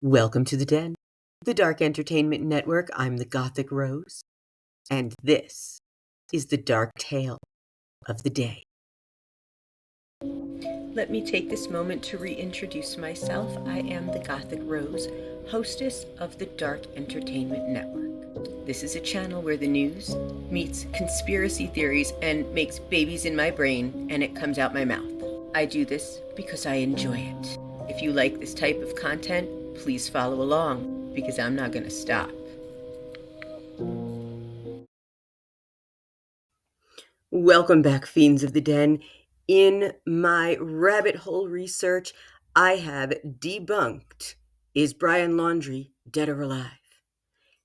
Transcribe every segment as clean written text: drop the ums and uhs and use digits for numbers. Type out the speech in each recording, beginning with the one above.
Welcome to the Den, the Dark Entertainment Network. I'm the Gothic Rose, and this is the dark tale of the day. Let me take this moment to reintroduce myself. I am the Gothic Rose, hostess of the Dark Entertainment Network. This is a channel where the news meets conspiracy theories and makes babies in my brain, and it comes out my mouth. I do this because I enjoy it. If you like this type of content, please follow along, because I'm not going to stop. Welcome back, Fiends of the Den. In my rabbit hole research, I have debunked, is Brian Laundrie dead or alive?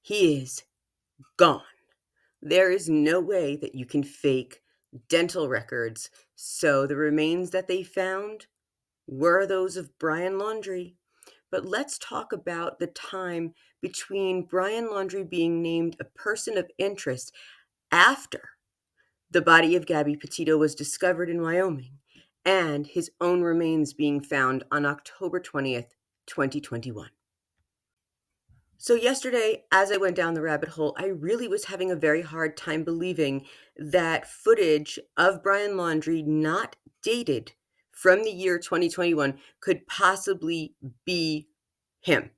He is gone. There is no way that you can fake dental records, so the remains that they found were those of Brian Laundrie. But let's talk about the time between Brian Laundrie being named a person of interest after the body of Gabby Petito was discovered in Wyoming and his own remains being found on October 20th, 2021. So yesterday, as I went down the rabbit hole, I really was having a very hard time believing that footage of Brian Laundrie not dated from the year 2021 could possibly be him.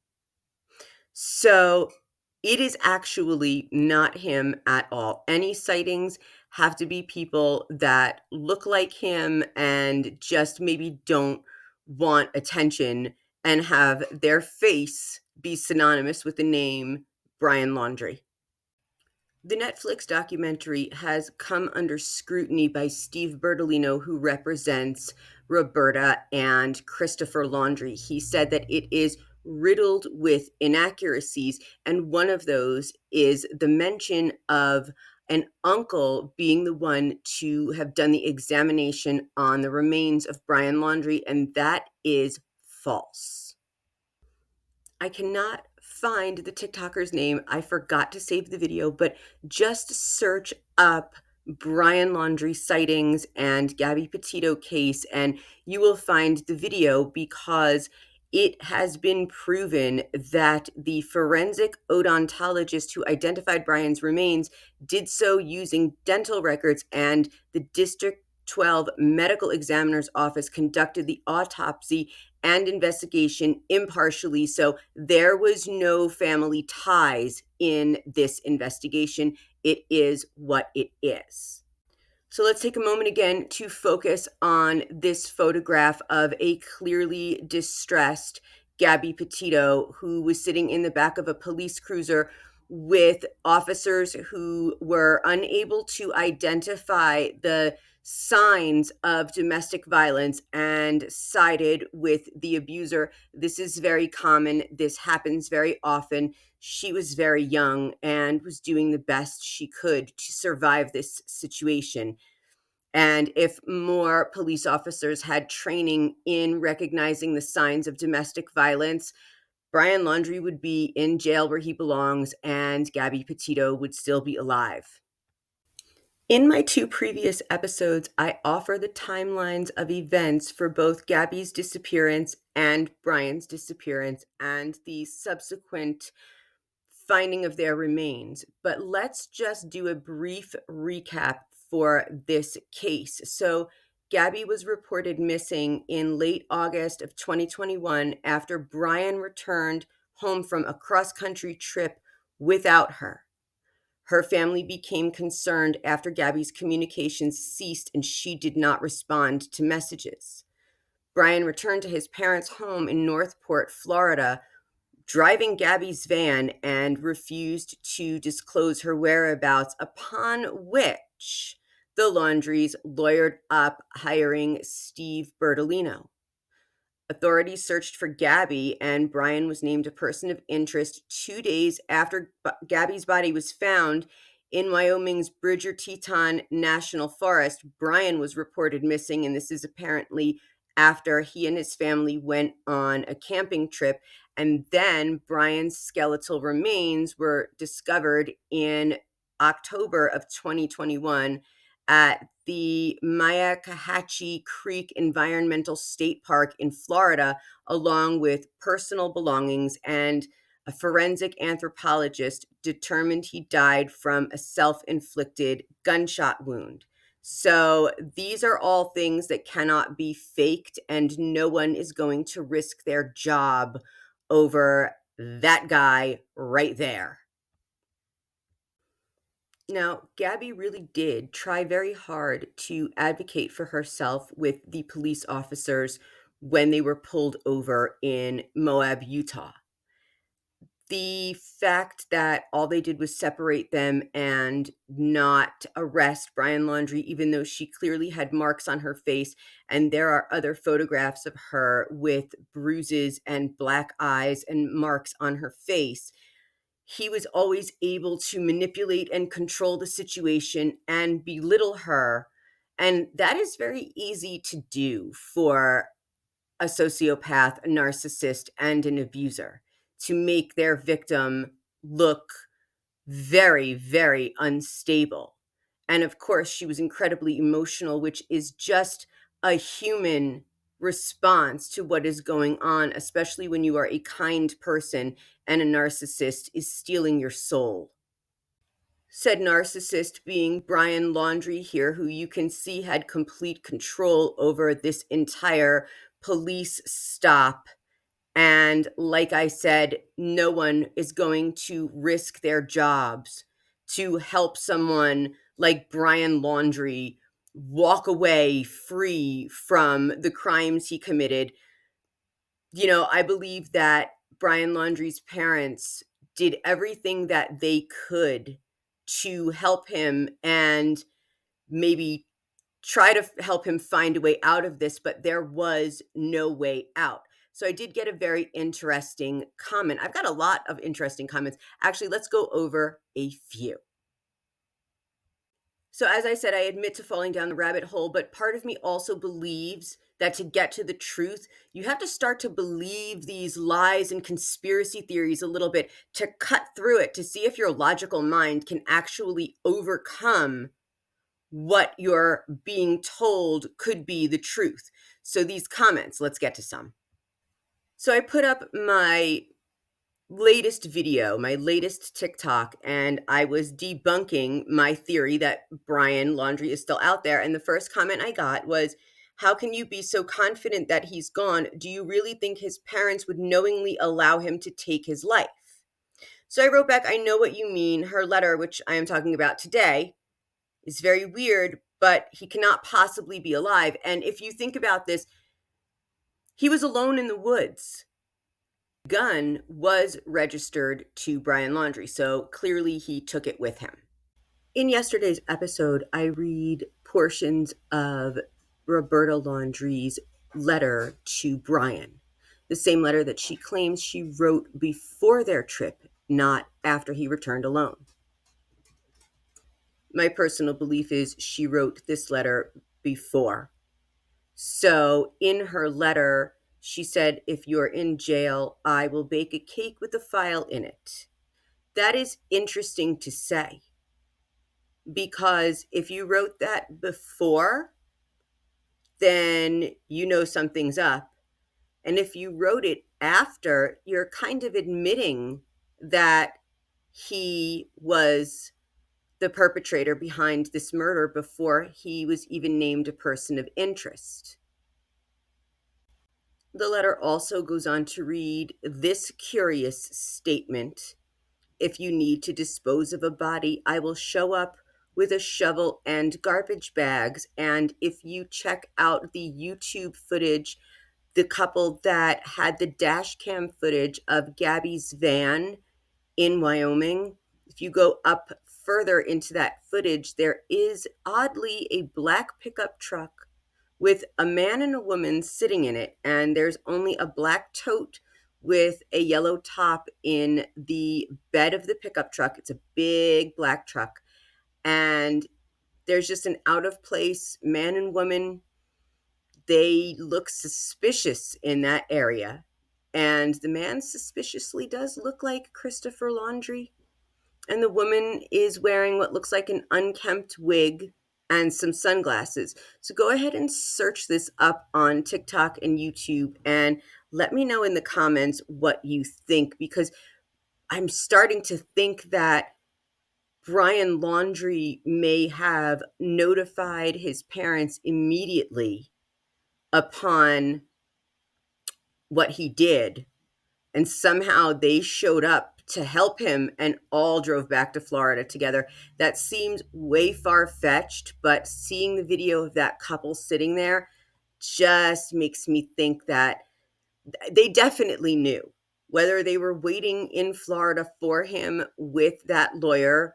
So it is actually not him at all. Any sightings have to be people that look like him and just maybe don't want attention and have their face be synonymous with the name Brian Laundrie. The Netflix documentary has come under scrutiny by Steve Bertolino, who represents Roberta and Christopher Laundrie. He said that it is riddled with inaccuracies, and one of those is the mention of an uncle being the one to have done the examination on the remains of Brian Laundrie, and that is false. I cannot find the TikToker's name. I forgot to save the video, but just search up Brian Laundrie sightings and Gabby Petito case, and you will find the video, because it has been proven that the forensic odontologist who identified Brian's remains did so using dental records, and the District 12 Medical Examiner's Office conducted the autopsy and investigation impartially. So there was no family ties in this investigation. It is what it is. So let's take a moment again to focus on this photograph of a clearly distressed Gabby Petito, who was sitting in the back of a police cruiser with officers who were unable to identify the signs of domestic violence and sided with the abuser. This is very common. This happens very often. She was very young and was doing the best she could to survive this situation. And if more police officers had training in recognizing the signs of domestic violence, Brian Laundrie would be in jail where he belongs, and Gabby Petito would still be alive. In my two previous episodes, I offer the timelines of events for both Gabby's disappearance and Brian's disappearance and the subsequent finding of their remains. But let's just do a brief recap for this case. So Gabby was reported missing in late August of 2021 after Brian returned home from a cross-country trip without her. Her family became concerned after Gabby's communications ceased and she did not respond to messages. Brian returned to his parents' home in Northport, Florida, driving Gabby's van, and refused to disclose her whereabouts, upon which the Laundries lawyered up, hiring Steve Bertolino. Authorities searched for Gabby, and Brian was named a person of interest 2 days after Gabby's body was found in Wyoming's Bridger Teton National Forest. Brian was reported missing, and this is apparently after he and his family went on a camping trip. And then Brian's skeletal remains were discovered in October of 2021 at the Myakkahatchee Creek Environmental State Park in Florida, along with personal belongings, and a forensic anthropologist determined he died from a self-inflicted gunshot wound. So these are all things that cannot be faked, and no one is going to risk their job over that guy right there. Now, Gabby really did try very hard to advocate for herself with the police officers when they were pulled over in Moab, Utah. The fact that all they did was separate them and not arrest Brian Laundrie, even though she clearly had marks on her face, and there are other photographs of her with bruises and black eyes and marks on her face, he was always able to manipulate and control the situation and belittle her. And that is very easy to do for a sociopath, a narcissist, and an abuser, to make their victim look very, very unstable. And of course, she was incredibly emotional, which is just a human response to what is going on, especially when you are a kind person and a narcissist is stealing your soul. Said narcissist being Brian Laundrie here, who you can see had complete control over this entire police stop. And like I said, no one is going to risk their jobs to help someone like Brian Laundrie walk away free from the crimes he committed. I believe that Brian Laundrie's parents did everything that they could to help him and maybe try to help him find a way out of this, but there was no way out. So I did get a very interesting comment. I've got a lot of interesting comments. Actually, let's go over a few. So as I said, I admit to falling down the rabbit hole, but part of me also believes that to get to the truth, you have to start to believe these lies and conspiracy theories a little bit to cut through it, to see if your logical mind can actually overcome what you're being told could be the truth. So these comments, let's get to some. So I put up my latest video, my latest TikTok, and I was debunking my theory that Brian Laundrie is still out there. And the first comment I got was, how can you be so confident that he's gone? Do you really think his parents would knowingly allow him to take his life? So I wrote back, I know what you mean. Her letter, which I am talking about today, is very weird, but he cannot possibly be alive. And if you think about this, he was alone in the woods. Gun was registered to Brian Laundrie, so clearly he took it with him. In yesterday's episode, I read portions of Roberta Laundrie's letter to Brian, the same letter that she claims she wrote before their trip, not after he returned alone. My personal belief is she wrote this letter before. So in her letter, she said, if you're in jail, I will bake a cake with a file in it. That is interesting to say, because if you wrote that before, then you know something's up. And if you wrote it after, you're kind of admitting that he was the perpetrator behind this murder before he was even named a person of interest. The letter also goes on to read this curious statement: if you need to dispose of a body, I will show up with a shovel and garbage bags. And if you check out the YouTube footage, the couple that had the dash cam footage of Gabby's van in Wyoming, if you go up further into that footage, there is oddly a black pickup truck with a man and a woman sitting in it, and there's only a black tote with a yellow top in the bed of the pickup truck. It's a big black truck, and there's just an out of place man and woman. They look suspicious in that area, and the man suspiciously does look like Christopher Laundrie, and the woman is wearing what looks like an unkempt wig. and some sunglasses. So go ahead and search this up on TikTok and YouTube and let me know in the comments what you think, because I'm starting to think that Brian Laundrie may have notified his parents immediately upon what he did, and somehow they showed up to help him and all drove back to Florida together. That seems way far-fetched, but seeing the video of that couple sitting there just makes me think that they definitely knew. Whether they were waiting in Florida for him with that lawyer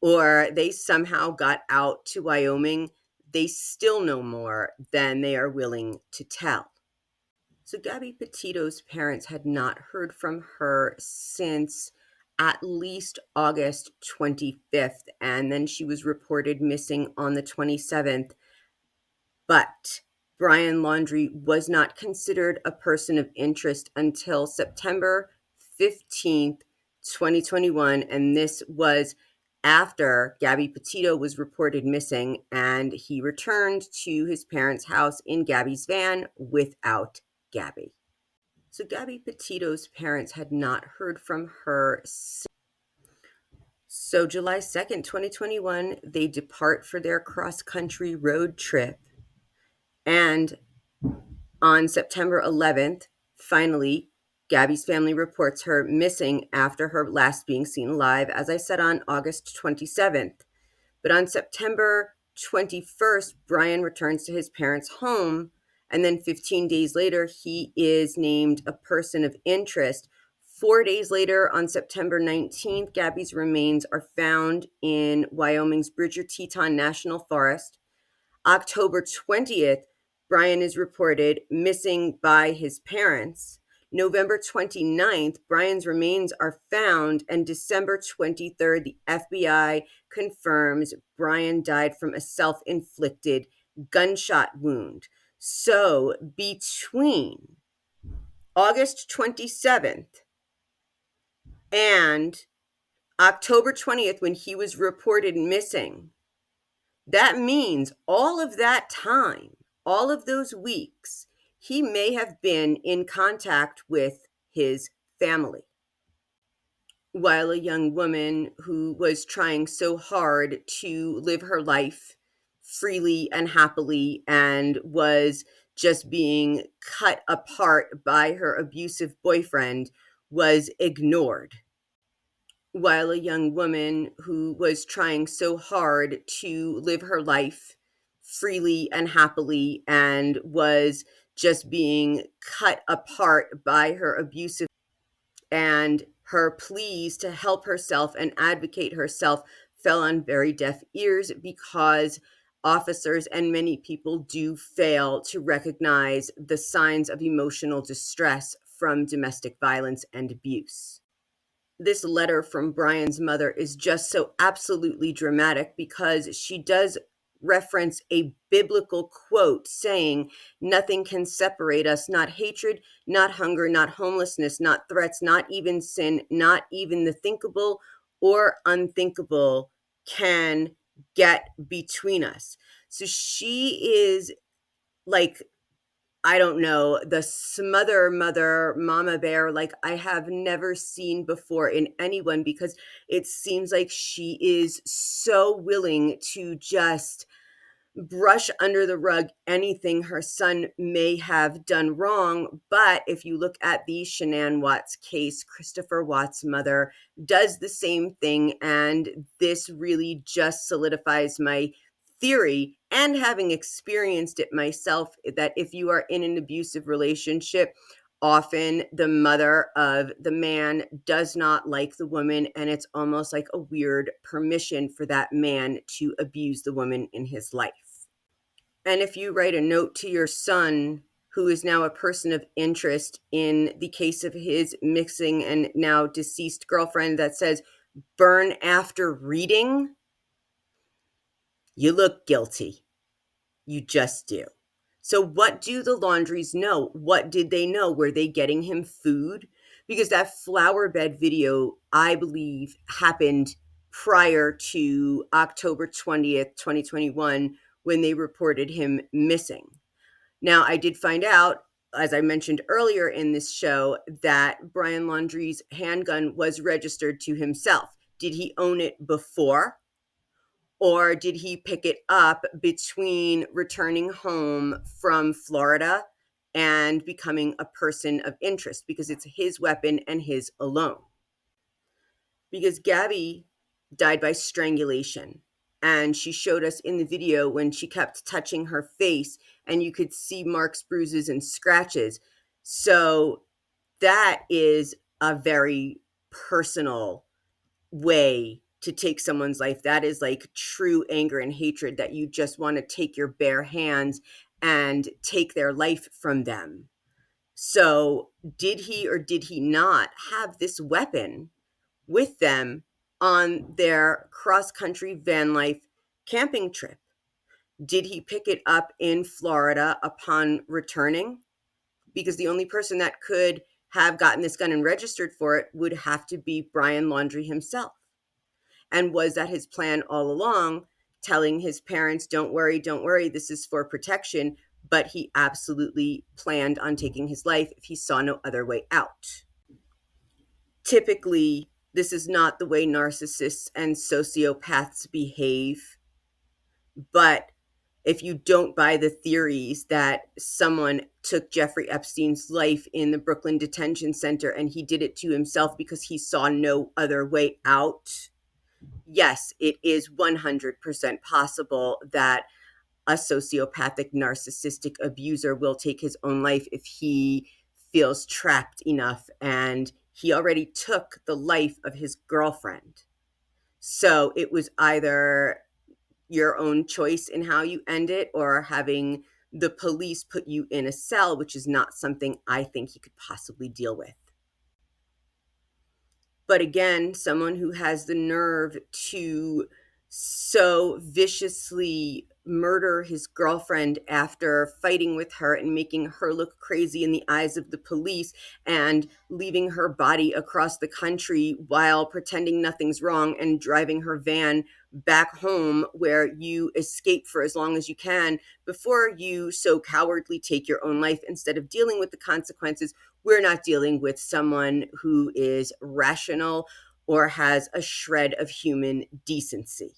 or they somehow got out to Wyoming, they still know more than they are willing to tell. So Gabby Petito's parents had not heard from her since at least August 25th, and then she was reported missing on the 27th. But Brian Laundrie was not considered a person of interest until September 15th, 2021, and this was after Gabby Petito was reported missing, and he returned to his parents' house in Gabby's van without Gabby. So Gabby Petito's parents had not heard from her. So July 2nd, 2021, they depart for their cross-country road trip. And on September 11th, finally, Gabby's family reports her missing after her last being seen alive, as I said, on August 27th. But on September 21st, Brian returns to his parents' home, and then 15 days later, he is named a person of interest. 4 days later, on September 19th, Gabby's remains are found in Wyoming's Bridger Teton National Forest. October 20th, Brian is reported missing by his parents. November 29th, Brian's remains are found, and December 23rd, the FBI confirms Brian died from a self-inflicted gunshot wound. So between August 27th and October 20th, when he was reported missing, that means all of that time, all of those weeks, he may have been in contact with his family. While a young woman who was trying so hard to live her life freely and happily and was just being cut apart by her abusive boyfriend was ignored. While a young woman who was trying so hard to live her life freely and happily and was just being cut apart by her abusive, and her pleas to help herself and advocate herself fell on very deaf ears, because officers and many people do fail to recognize the signs of emotional distress from domestic violence and abuse. This letter from Brian's mother is just so absolutely dramatic, because she does reference a biblical quote saying, "Nothing can separate us, not hatred, not hunger, not homelessness, not threats, not even sin, not even the thinkable or unthinkable can get between us." So she is like, I don't know, the smother mother, mama bear, like I have never seen before in anyone, because it seems like she is so willing to just brush under the rug anything her son may have done wrong. But if you look at the Shanann Watts case, Christopher Watts' mother does the same thing. And this really just solidifies my theory, and having experienced it myself, that if you are in an abusive relationship, often the mother of the man does not like the woman, and it's almost like a weird permission for that man to abuse the woman in his life. And if you write a note to your son, who is now a person of interest in the case of his missing and now deceased girlfriend, that says, "burn after reading," you look guilty. You just do. So what do the Laundries know? What did they know? Were they getting him food? Because that flower bed video, I believe, happened prior to October 20th, 2021, when they reported him missing. Now, I did find out, as I mentioned earlier in this show, that Brian Laundrie's handgun was registered to himself. Did he own it before? Or did he pick it up between returning home from Florida and becoming a person of interest? Because it's his weapon and his alone. Because Gabby died by strangulation. And she showed us in the video when she kept touching her face, and you could see marks, bruises, and scratches. So that is a very personal way to take someone's life. That is like true anger and hatred, that you just want to take your bare hands and take their life from them. So did he or did he not have this weapon with them on their cross-country van life camping trip? Did he pick it up in Florida upon returning? Because the only person that could have gotten this gun and registered for it would have to be Brian Laundrie himself. And was that his plan all along, telling his parents, don't worry, this is for protection, but he absolutely planned on taking his life if he saw no other way out? Typically, this is not the way narcissists and sociopaths behave. But if you don't buy the theories that someone took Jeffrey Epstein's life in the Brooklyn Detention Center and he did it to himself because he saw no other way out, yes, it is 100% possible that a sociopathic, narcissistic abuser will take his own life if he feels trapped enough, and he already took the life of his girlfriend. So it was either your own choice in how you end it, or having the police put you in a cell, which is not something I think he could possibly deal with. But again, someone who has the nerve to so viciously murder his girlfriend after fighting with her and making her look crazy in the eyes of the police, and leaving her body across the country while pretending nothing's wrong and driving her van back home, where you escape for as long as you can before you so cowardly take your own life instead of dealing with the consequences. We're not dealing with someone who is rational or has a shred of human decency.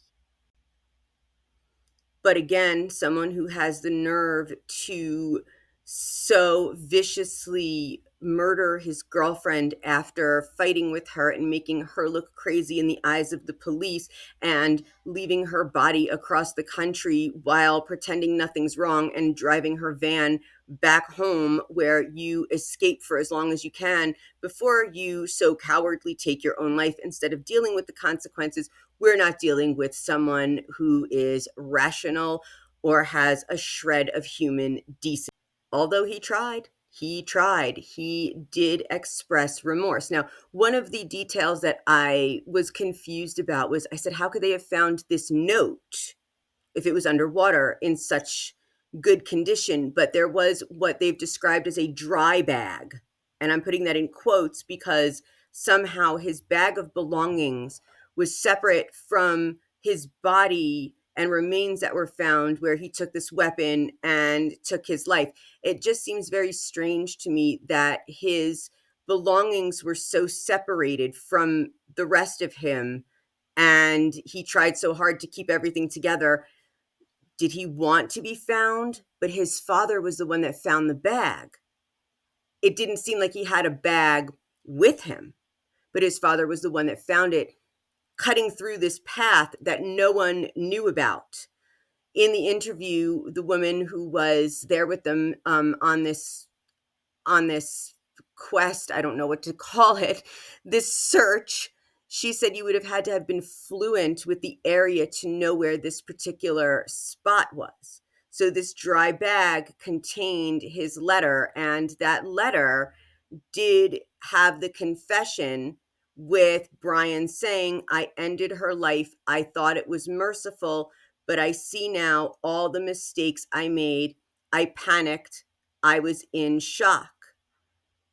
But again, someone who has the nerve to so viciously murder his girlfriend after fighting with her and making her look crazy in the eyes of the police, and leaving her body across the country while pretending nothing's wrong and driving her van back home, where you escape for as long as you can before you so cowardly take your own life instead of dealing with the consequences. We're not dealing with someone who is rational or has a shred of human decency. Although he tried, he did express remorse. Now, one of the details that I was confused about was, I said, how could they have found this note if it was underwater in such good condition? But there was what they've described as a dry bag. And I'm putting that in quotes because somehow his bag of belongings was separate from his body and remains that were found where he took this weapon and took his life. It just seems very strange to me that his belongings were so separated from the rest of him, and he tried so hard to keep everything together. Did he want to be found? But his father was the one that found the bag. It didn't seem like he had a bag with him, but his father was the one that found it, cutting through this path that no one knew about. In the interview, the woman who was there with them on this quest, I don't know what to call it, this search, she said you would have had to have been fluent with the area to know where this particular spot was. So this dry bag contained his letter, and that letter did have the confession with Brian saying, I ended her life. I thought it was merciful, but I see now all the mistakes I made. I panicked. I was in shock.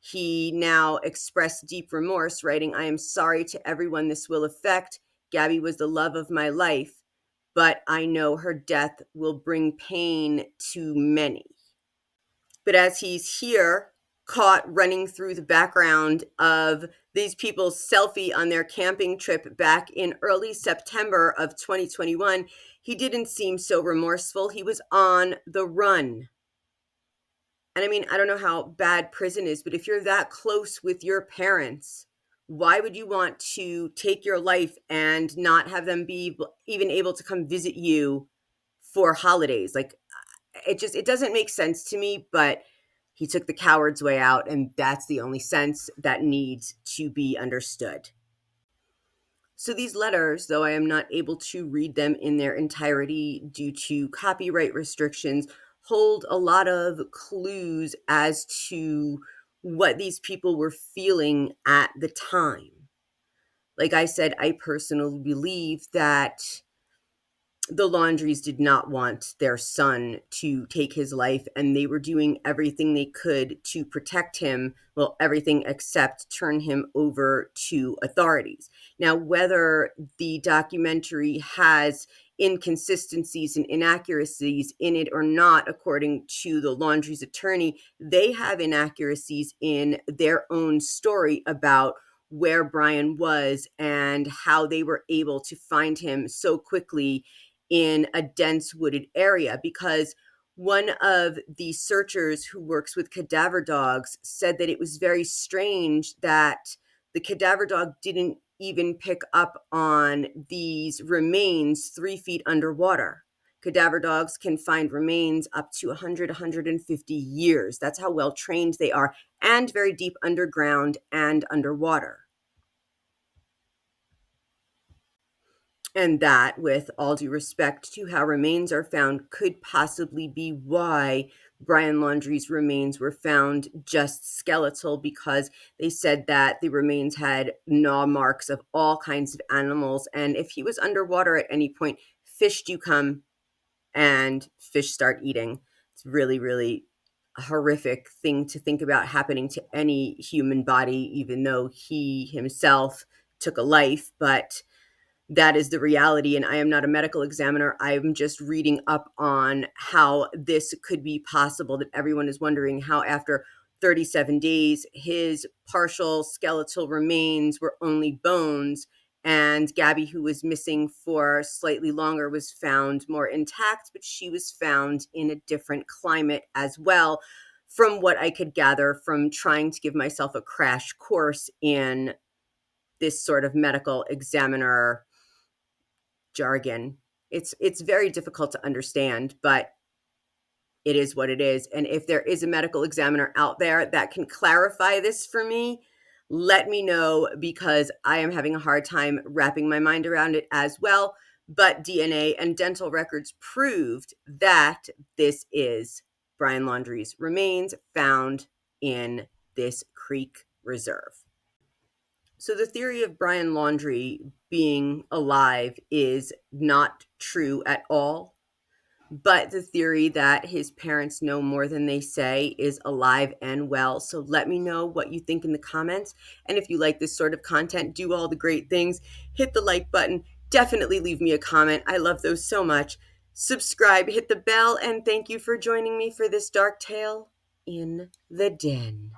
He now expressed deep remorse, writing, I am sorry to everyone this will affect. Gabby was the love of my life, but I know her death will bring pain to many. But as he's here, caught running through the background of these people's selfie on their camping trip back in early September of 2021, he didn't seem so remorseful. He was on the run. And I mean, I don't know how bad prison is, but if you're that close with your parents, why would you want to take your life and not have them be even able to come visit you for holidays? Like, it doesn't make sense to me, but he took the coward's way out, and that's the only sense that needs to be understood. So these letters, though I am not able to read them in their entirety due to copyright restrictions, hold a lot of clues as to what these people were feeling at the time. Like I said, I personally believe that the Laundries did not want their son to take his life, and they were doing everything they could to protect him. Well, everything except turn him over to authorities. Now, whether the documentary has inconsistencies and inaccuracies in it or not, according to the Laundrie's attorney, they have inaccuracies in their own story about where Brian was and how they were able to find him so quickly in a dense wooded area, because one of the searchers who works with cadaver dogs said that it was very strange that the cadaver dog didn't even pick up on these remains 3 feet underwater. Cadaver dogs can find remains up to 100, 150 years. That's how well trained they are, and very deep underground and underwater. And that, with all due respect to how remains are found, could possibly be why Brian Laundrie's remains were found just skeletal, because they said that the remains had gnaw marks of all kinds of animals. And if he was underwater at any point, fish do come and fish start eating. It's really, really a horrific thing to think about happening to any human body, even though he himself took a life. But that is the reality, and I am not a medical examiner. I'm just reading up on how this could be possible, that everyone is wondering how after 37 days, his partial skeletal remains were only bones, and Gabby, who was missing for slightly longer, was found more intact, but she was found in a different climate as well, from what I could gather from trying to give myself a crash course in this sort of medical examiner jargon. It's very difficult to understand, but it is what it is. And if there is a medical examiner out there that can clarify this for me, let me know, because I am having a hard time wrapping my mind around it as well. But DNA and dental records proved that this is Brian Laundrie's remains found in this creek reserve. So the theory of Brian Laundrie being alive is not true at all, but the theory that his parents know more than they say is alive and well. So let me know what you think in the comments. And if you like this sort of content, do all the great things. Hit the like button. Definitely leave me a comment. I love those so much. Subscribe, hit the bell, and thank you for joining me for this dark tale in the den.